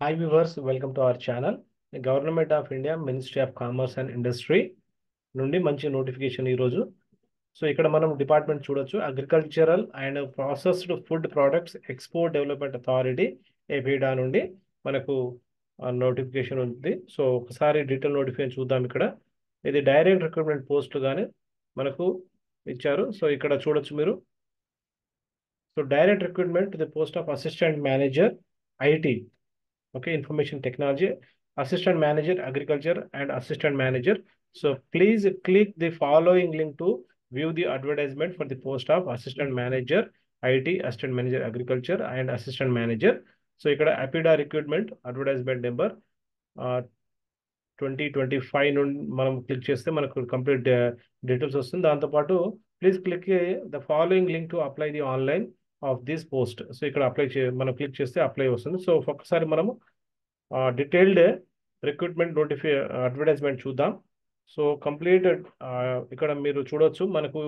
Hi viewers, welcome to our channel. The Government of India, Ministry of Commerce and Industry నుండి మంచి notification ఈరోజు. So ఇక్కడ మనం department చూడొచ్చు, Agricultural and Processed Food Products Export Development Authority APEDA నుండి మనకు notification ఉంది. So ఒకసారి డీటెయిల్ నోటిఫికేషన్ చూద్దాం. ఇక్కడ ఇది డైరెక్ట్ రిక్రూట్మెంట్ పోస్ట్ గానే మనకు ఇచ్చారు. సో ఇక్కడ చూడొచ్చు మీరు. So direct recruitment to the post of assistant manager IT. Okay, information technology, assistant manager agriculture and assistant manager. So please click the following link to view the advertisement for the post of assistant manager IT, assistant manager agriculture and assistant manager. So ఇక్కడ APIDA recruitment advertisement number 2025 నుండి మనం click చేస్తే మనకు complete details వస్తుంది. దాంతోపాటు please click the following link to apply the online of this post. So ఇక్కడ మనం click చేస్తే అప్లై వస్తుంది. సో ఒకసారి మనము డీటెయిల్డ్ రిక్రూట్మెంట్ అడ్వర్టైజ్మెంట్ చూద్దాం. సో కంప్లీట్ ఇక్కడ మీరు చూడొచ్చు, మనకు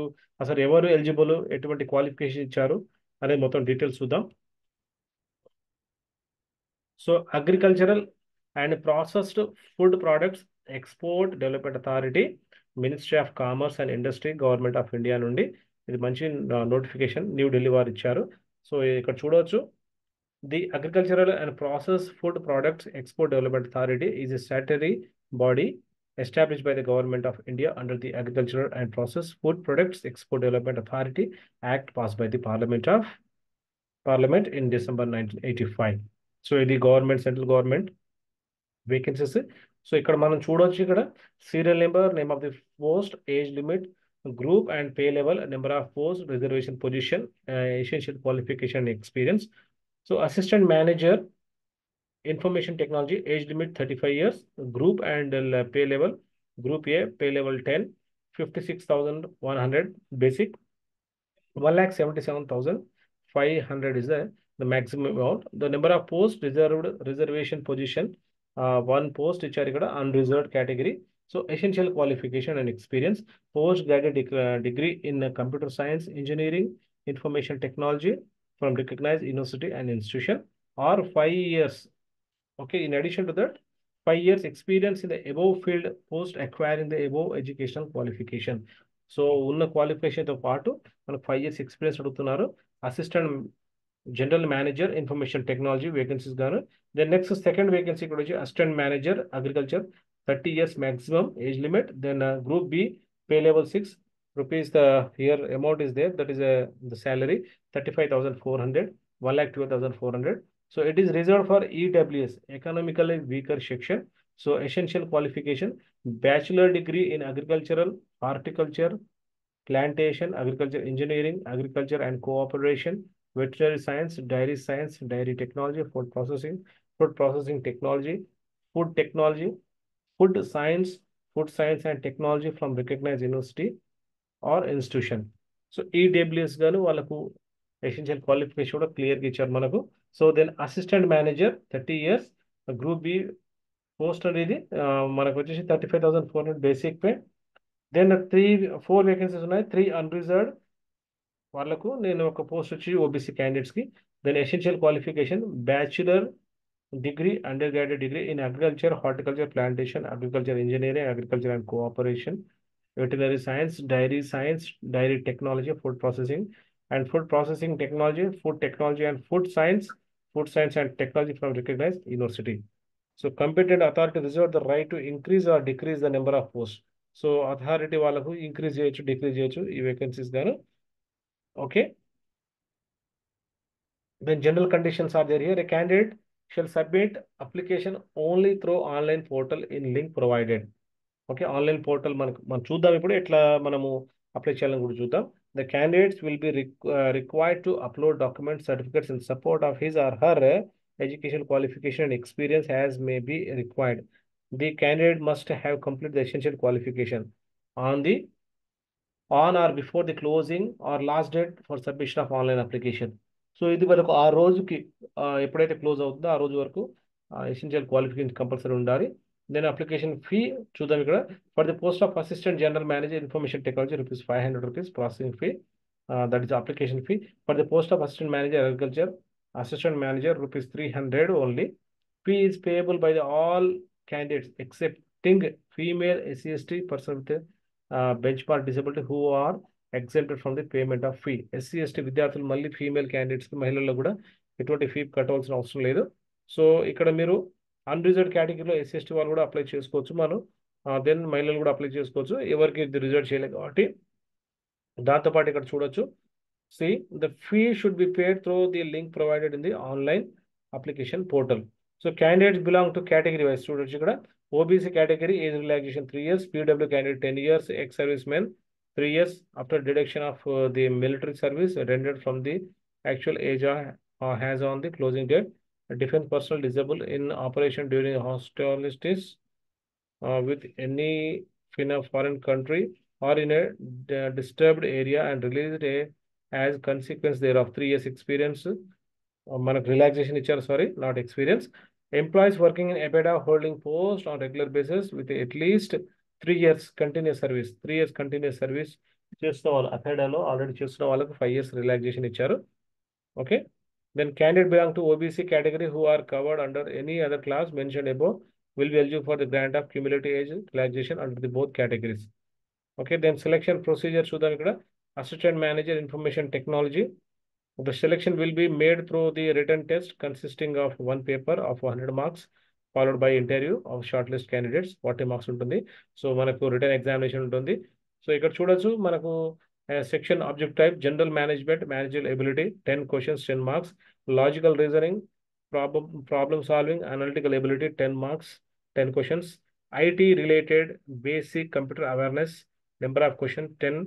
అసలు ఎవరు ఎలిజిబుల్, ఎటువంటి క్వాలిఫికేషన్ ఇచ్చారు అనేది మొత్తం డీటెయిల్స్ చూద్దాం. So agricultural and Processed Food Products Export Development authority, ministry of commerce and industry, government of India నుండి ఇది మంచి నోటిఫికేషన్ న్యూఢిల్లీ వారు ఇచ్చారు. సో ఇక్కడ చూడవచ్చు, the agricultural and process food Products Export Development authority is a statutory body established by the Government of India under the Agricultural and Processed Food Products Export Development Authority Act passed by the Parliament in December 1985. So ఇది government, central government vacancies. So ఇక్కడ మనం చూడవచ్చు, ఇక్కడ serial number, name of the post, age limit, group and pay level, number of post, reservation position, essential qualification, experience. So assistant manager information technology, age limit 35 years, group and pay level, group A, pay level 10, 56,100 basic, 1,77,500 is the maximum amount. The number of posts, reservation position, one post which are unreserved category. So essential qualification and experience, postgraduate degree in computer science, engineering, information technology from recognized university and institution, or 5 years. Okay, in addition to that, 5 years experience in the above field post acquiring the above educational qualification. So ఉన్న qualification తో పాటు మనకు 5 years experience అడుగుతున్నారు. Assistant general manager information technology vacancies గాను. Then next second vacancy కూడా వచ్చి assistant manager agriculture, 30 years maximum age limit. Then group B, pay level 6 rupees, the here amount is there, that is the salary 35,400, 1,12,400. So it is reserved for EWS, economically weaker section. So essential qualification, bachelor degree in agricultural, horticulture, plantation, agriculture engineering, agriculture and cooperation, veterinary science, dairy technology, food processing technology, food technology, food science and technology from recognized university or institution. So EWS గాను వాళ్ళకు essential qualification కూడా క్లియర్గా ఇచ్చారు మనకు. So then assistant manager 30 years, group B post అనేది మనకు వచ్చేసి 35,400 basic pay. Then 4 vacancies ఉన్నాయి, 3 అన్రిజర్వ్డ్ వాళ్ళకు. నేను ఒక పోస్ట్ వచ్చి ఓబీసీ క్యాండిడేట్స్కి. Then essential qualification, bachelor degree, undergraduate degree in agriculture, horticulture, plantation, agriculture engineering, agriculture and cooperation, veterinary science, dairy technology, food processing technology, food technology and food science and technology from recognized university. So competent authority reserve the right to increase or decrease the number of posts. So authority వాళ్ళకు increase చేయొచ్చు, decrease చేయొచ్చు ఈ vacancies గాను. Okay. Then general conditions are there here. A candidate shall submit application only through online portal in link provided. Okay, online portal మనం చూద్దాం ఇప్పుడు ఎట్లా మనము అప్లై చేయాలని కూడా చూద్దాం. The candidates will be required to upload documents, certificates in support of his or her education qualification and experience as may be required. The candidate must have completed the essential qualification on or before the closing or last date for submission of online application. So ఇది వరకు ఆ రోజుకి ఎప్పుడైతే close అవుతుందో ఆ రోజు వరకు essential qualification compulsory ఉండాలి. దెన్ అప్లికేషన్ ఫీ చూద్దాం ఇక్కడ. For the post of assistant general manager information technology ₹500 processing fee, that is application fee. For the post of assistant manager agriculture, assistant manager ₹300 only. fee is payable by all candidates excepting female SC/ST person with benchmark disability who are exempted from the payment of fee. SC/ST విద్యార్థులు మళ్ళీ female candidates మహిళల్లో కూడా ఎటువంటి fee కట్టవలసిన అవసరం లేదు. So ఇక్కడ మీరు అన్రిజర్వ్డ్ కేటగిరీలో SC/ST వాళ్ళు కూడా అప్లై చేసుకోవచ్చు. మనం దెన్ మహిళలు కూడా అప్లై చేసుకోవచ్చు, ఎవరికి ఇది రిజర్వ్ చేయలేదు కాబట్టి. దాంతోపాటు ఇక్కడ చూడొచ్చు, see the fee should be paid through the link provided in the online application portal. So candidates belong to category wise students ఇక్కడ OBC category age relaxation 3 years, PW candidate 10 years, ex-serviceman 3 years after deduction of the military service rendered from the actual age has on the closing date. A defense personnel disabled in operation during hostilities with any foreign country or in a disturbed area and released as consequence thereof 3 years experience. మనకు relaxation ఇచ్చారు, sorry not experience. Employees working in APEDA holding post on regular basis with at least 3 years continuous service. 3 years continuous service చేస్తున్న వాళ్ళు అపెడాలో already చేస్తున్న వాళ్ళకు 5 years రిలాక్సేషన్ ఇచ్చారు. Okay, then candidate belong to OBC category who are covered under any other class mention above will be eligible for the grant of cumulative age relaxation under the both categories. Okay, then selection procedure చూద్దాం ఇక్కడ. Assistant Manager Information Technology. The selection will be made through the written test consisting of one paper of 100 marks followed by interview of shortlist candidates 40 marks ఉంటుంది. So మనకు written examination ఉంటుంది. So ఇక్కడ చూడొచ్చు మనకు section object type general management manager ability 10 questions 10 marks, logical reasoning problem solving analytical ability 10 marks 10 questions, IT related basic computer awareness number of questions 10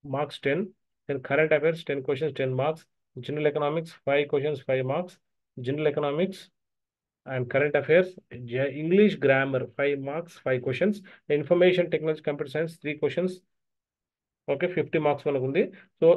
marks 10, then current affairs 10 questions 10 marks, general economics 5 questions 5 marks, general economics and current affairs, English grammar 5 marks 5 questions, information technology computer science 3 questions. Okay, 50 marks మనకు ఉంది. So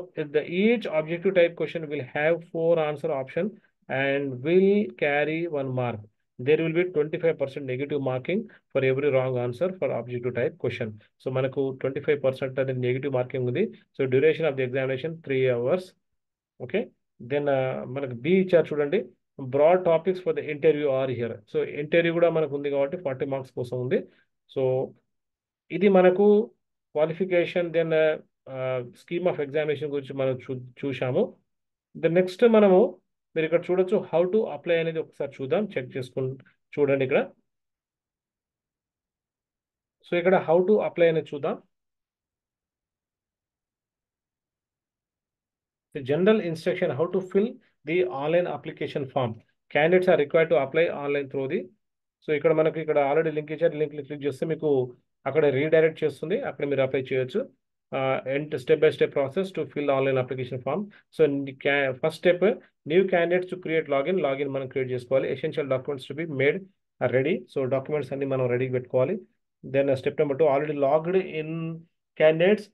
each objective type question will have 4 answer option and will carry 1 mark. There will be 25% negative marking for every wrong answer for objective type question. So మనకు 25% అనేది negative marking ఉంది. So duration of the examination 3 hours. Okay, then మనకు B ఇచ్చారు చూడండి, broad topics for the interview are here. So interview కూడా మనకు ఉంది కాబట్టి 40 మార్క్స్ కోసం ఉంది. సో ఇది మనకు qualification then scheme of examination గురించి మనం చూసాము. ద నెక్స్ట్ మనము మీరు ఇక్కడ చూడొచ్చు హౌ టు అప్లై అనేది ఒకసారి చూద్దాం, చెక్ చేసుకుని చూడండి ఇక్కడ. సో ఇక్కడ హౌ టు అప్లై అనేది చూద్దాం. The general instruction how to fill the online application form. Candidates are required to apply online through the. So ఇక్కడ మనకి ఇక్కడ ఆల్రెడీ లింక్ ఇచ్చారు, లింక్ క్లిక్ చేస్తే మీకు అక్కడ రీడైరెక్ట్ చేస్తుంది, అక్కడ మీరు అప్లై చేయొచ్చు. And step by step process to fill online application form. So first step new candidates to create login మనం క్రియేట్ చేసుకోవాలి. Essential documents to be made ready. So documents అన్ని మనం రెడీగా పెట్టుకోవాలి. Then step number 2 already logged in candidates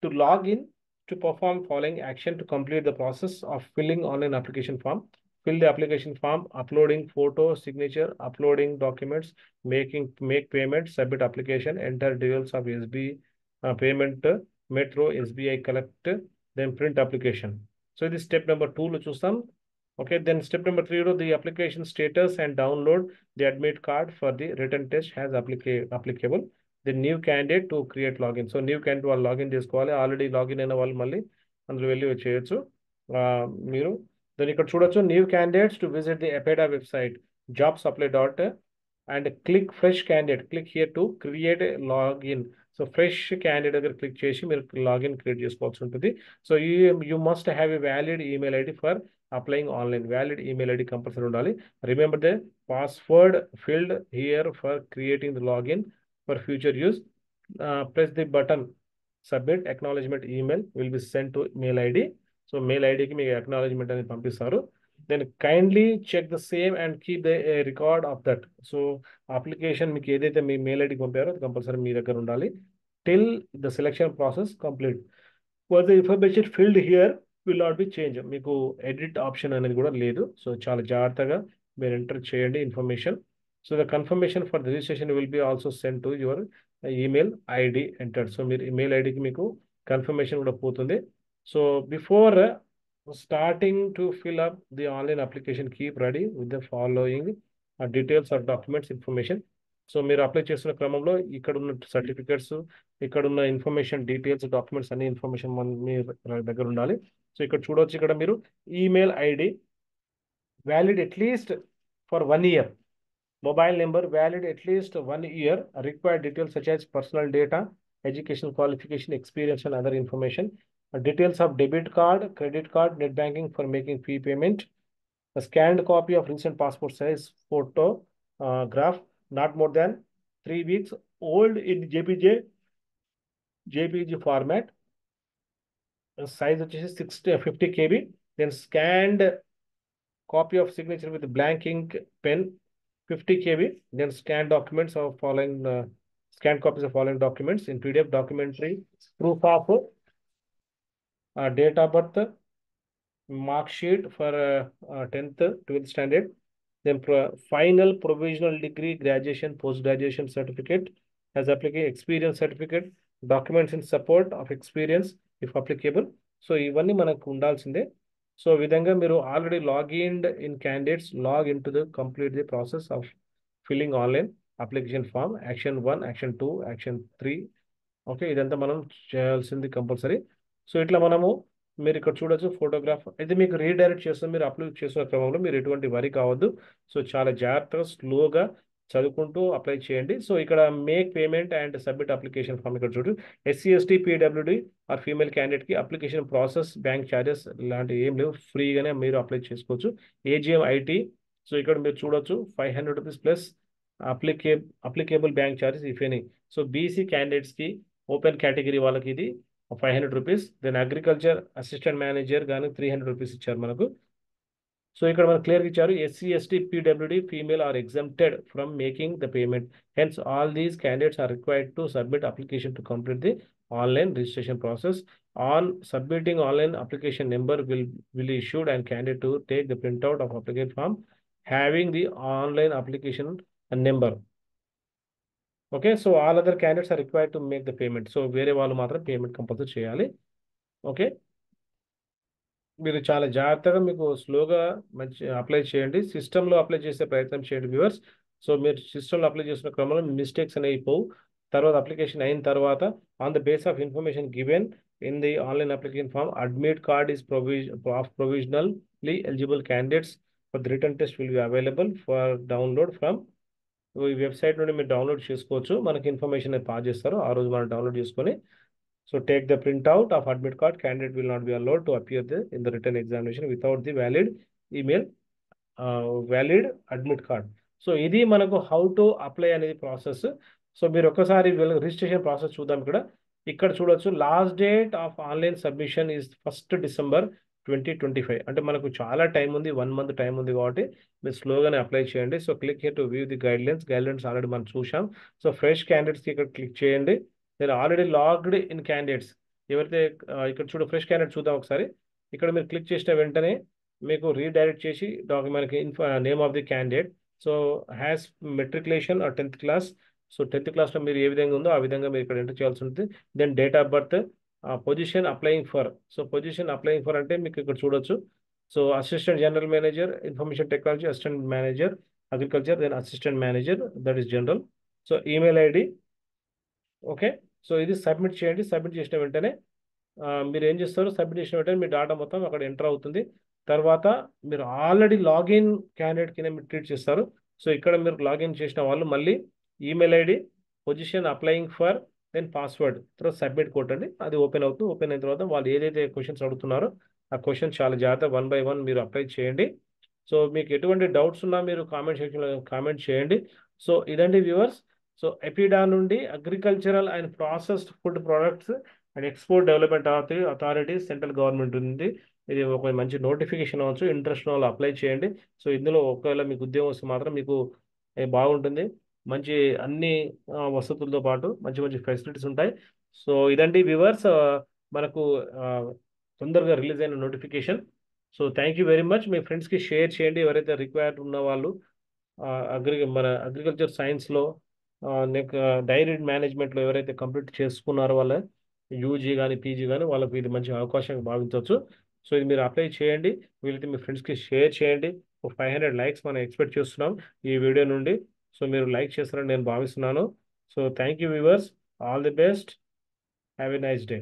to log in to perform following action to complete the process of filling online application form. Fill the application form, uploading photo, signature, uploading documents, make payment, submit application, enter details of SB payment, Metro, SBI collect, then print application. So this step number 2 lo chustam. Okay, then step number 3 lo the application status and download the admit card for the written test has applicable. The new candidate to create login. So new candidate వాళ్ళు login చేసుకోవాలి. Already login అయిన వాళ్ళు మళ్ళీ అందులో వెళ్ళి చేయొచ్చు మీరు. దాన్ని ఇక్కడ చూడొచ్చు, new candidates to visit the ఎపెడా website jobsupply. and click fresh candidate. Click here to create a login. So fresh candidate దగ్గర క్లిక్ చేసి మీరు లాగిన్ క్రియేట్ చేసుకోవాల్సి ఉంటుంది. So you must have a valid email ID for applying online. Valid email ID compulsory ఉండాలి. Remember the password field here for creating the login. For future use, press the button submit. Acknowledgement email will be sent to mail ID. So mail ID ki meeku acknowledgement ani pampistaru. Then kindly check the same and keep the record of that. So application meeku edaithe mee mail ID ki pamparo adi compulsory mee daggara undali till the selection process complete. For the information filled here will not be changed. Meeku edit option అనేది కూడా లేదు. So చాలా జాగ్రత్తగా మీరు enter చేయండి information. So the confirmation for the registration will be also sent to your email ID entered. So మీరు email ID కి మీకు confirmation కూడా పోతుంది. So before starting to fill up the online application, keep ready with the following details are documents information. So మీరు అప్లై చేస్తున్న క్రమంలో ఇక్కడ ఉన్న సర్టిఫికేట్స్, ఇక్కడ ఉన్న ఇన్ఫర్మేషన్, డీటెయిల్స్, డాక్యుమెంట్స్ అన్ని ఇన్ఫర్మేషన్ మీ దగ్గర ఉండాలి. సో ఇక్కడ చూడవచ్చు, ఇక్కడ మీరు email ID valid at least for 1 year, mobile number valid at least 1 year, required details such as personal data, education qualification, experience, and other information. Details of debit card, credit card, net banking for making fee payment. A scanned copy of recent passport size photograph, not more than 3 weeks old, in JPG format. Size which is 50 KB. Then scanned copy of signature with blank ink pen, 50 KB. Then scanned documents of following scanned copies of following documents in PDF, documentary, proof of date of birth, mark sheet for 10th, 12th standard. Then final provisional degree, graduation, post graduation certificate as applicable, experience certificate, documents in support of experience if applicable. So ఇవన్నీ మనకు ఉండాల్సిందే. So ఈ విధంగా మీరు already logged in candidates log in to the complete the process of filling online application form, action 1, action 2, action 3. Okay, ఇదంతా మనం చేయాల్సింది compulsory. So ఇట్లా మనము మీరు ఇక్కడ చూడొచ్చు ఫోటోగ్రాఫ్ అయితే మీకు రీడైరెక్ట్ చేస్తుంది. మీరు అప్లోడ్ చేస్తున్న క్రమంలో మీరు ఎటువంటి వరి కావద్దు. సో చాలా జాగ్రత్తగా స్లోగా చదువుకుంటూ అప్లై చేయండి. సో ఇక్కడ make payment and submit application form ఇక్కడ చూడు. SC/ST PWD ఆర్ ఫీమేల్ క్యాండిడేట్కి అప్లికేషన్ ప్రాసెస్, బ్యాంక్ ఛార్జెస్ ఇలాంటివి ఏం లేవు, ఫ్రీగానే మీరు అప్లై చేసుకోవచ్చు. AGM IT, సో ఇక్కడ మీరు చూడొచ్చు 500 rupees plus applicable bank charges if any. So BC క్యాండిడేట్స్కి ఓపెన్ కేటగిరీ వాళ్ళకి ఇది 500 rupees. Then agriculture assistant manager కానీ 300 రూపీస్ ఇచ్చారు మనకు. సో ఇక్కడ మనకు క్లియర్గా ఇచ్చారు, SC/ST PWD female are exempted from making the payment. Hence all these candidates are required to submit application to complete the online registration process. On submitting online application number will issued and candidate to take the printout of application form having the online application number. Okay, so all other candidates are required to make the payment. So వేరే వాళ్ళు మాత్రం payment compulsory చేయాలి. Okay, మీరు చాలా జాగ్రత్తగా మీకు స్లోగా మంచి అప్లై చేయండి. సిస్టంలో అప్లై చేసే ప్రయత్నం చేయండి వ్యూవర్స్. సో మీరు సిస్టంలో అప్లై చేసిన క్రమంలో మిస్టేక్స్ అనేవి పోవు. తర్వాత అప్లికేషన్ అయిన తర్వాత on the base of information given in the online application form, admit card is provisionally eligible candidates for the return test will be available for download from. ఈ వెబ్సైట్ నుండి మీరు డౌన్లోడ్ చేసుకోవచ్చు. మనకి ఇన్ఫర్మేషన్ పాస్ చేస్తారు, ఆ రోజు మనం download చేసుకొని. So take the printout of admit card. Candidate will not be allowed to appear in the written examination without the valid email, valid admit card. So ఇది మనకు హౌ టు అప్లై అనేది process. So మీరు ఒక్కసారి registration process చూద్దాం. ఇక్కడ చూడొచ్చు, last date of online submission is 1st December 2025. అంటే మనకు చాలా టైం ఉంది, 1 month టైం ఉంది కాబట్టి మీరు స్లోగానే అప్లై చేయండి. So click here to view the guidelines already మనం చూసాం. సో ఫ్రెష్ క్యాండిడేట్స్కి ఇక్కడ క్లిక్ చేయండి. నేను ఆల్రెడీ లాగ్డ్ ఇన్ క్యాండిడేట్స్ ఎవరైతే ఇక్కడ ఫ్రెష్ క్యాండిడేట్ చూద్దాం ఒకసారి. ఇక్కడ మీరు క్లిక్ చేసిన వెంటనే మీకు రీడైరెక్ట్ చేసి మనకి name of the candidate. So has matriculation or 10th class. So 10th classలో మీరు ఏ విధంగా ఉందో ఆ విధంగా మీరు ఇక్కడ ఎంటర్ చేయాల్సి ఉంటుంది. Then date of birth, position applying for. So position applying for అంటే మీకు ఇక్కడ చూడొచ్చు. So assistant general manager information technology, assistant manager agriculture, then assistant manager that is general. So email ID. Okay, so ఇది submit చేయండి. Submit చేసిన వెంటనే మీరు ఏం చేస్తారు, సబ్మిట్ చేసిన వెంటనే మీ డాటా మొత్తం అక్కడ ఎంటర్ అవుతుంది. తర్వాత మీరు ఆల్రెడీ లాగిన్ క్యాండిడేట్ కింద మీరు ట్రీట్ చేస్తారు. సో ఇక్కడ మీరు లాగిన్ చేసిన వాళ్ళు మళ్ళీ email ID, position applying for, then password, తర్వాత సబ్మిట్ కొట్టండి. అది ఓపెన్ అవుతుంది. ఓపెన్ అయిన తర్వాత వాళ్ళు ఏదైతే క్వశ్చన్స్ అడుగుతున్నారో ఆ క్వశ్చన్ చాలా జాగ్రత్త 1 by 1 మీరు అప్లై చేయండి. సో మీకు ఎటువంటి డౌట్స్ ఉన్నా మీరు కామెంట్ సెక్షన్లో కామెంట్ చేయండి. సో ఇదండి వ్యూవర్స్. సో ఎపిడా నుండి agricultural and Processed Food products and export Development authority central government ఉంది. ఇది ఒక మంచి నోటిఫికేషన్ అవ్వచ్చు. ఇంట్రెస్ట్ వాళ్ళు అప్లై చేయండి. సో ఇందులో ఒకవేళ మీకు ఉద్యోగం వస్తే మాత్రం మీకు బాగుంటుంది. మంచి అన్ని వసతులతో పాటు మంచి మంచి ఫెసిలిటీస్ ఉంటాయి. సో ఇదండి వ్యూవర్స్, మనకు తొందరగా రిలీజ్ అయిన notification. So thank you very much. మీ ఫ్రెండ్స్కి షేర్ చేయండి ఎవరైతే రిక్వైర్డ్ ఉన్న వాళ్ళు. మన అగ్రికల్చర్ సైన్స్లో డైరీ మేనేజ్మెంట్లో ఎవరైతే కంప్లీట్ చేసుకున్నారో వాళ్ళ యూజీ కానీ పీజీ కానీ వాళ్ళకి ఇది మంచి అవకాశంగా భావించవచ్చు. సో ఇది మీరు అప్లై చేయండి. వీలైతే మీ ఫ్రెండ్స్కి షేర్ చేయండి. 500 లైక్స్ మనం ఎక్స్పెక్ట్ చేస్తున్నాం ఈ వీడియో నుండి. సో మీరు లైక్ చేస్తారని నేను భావిస్తున్నాను. So thank you viewers, all the best, have a nice day.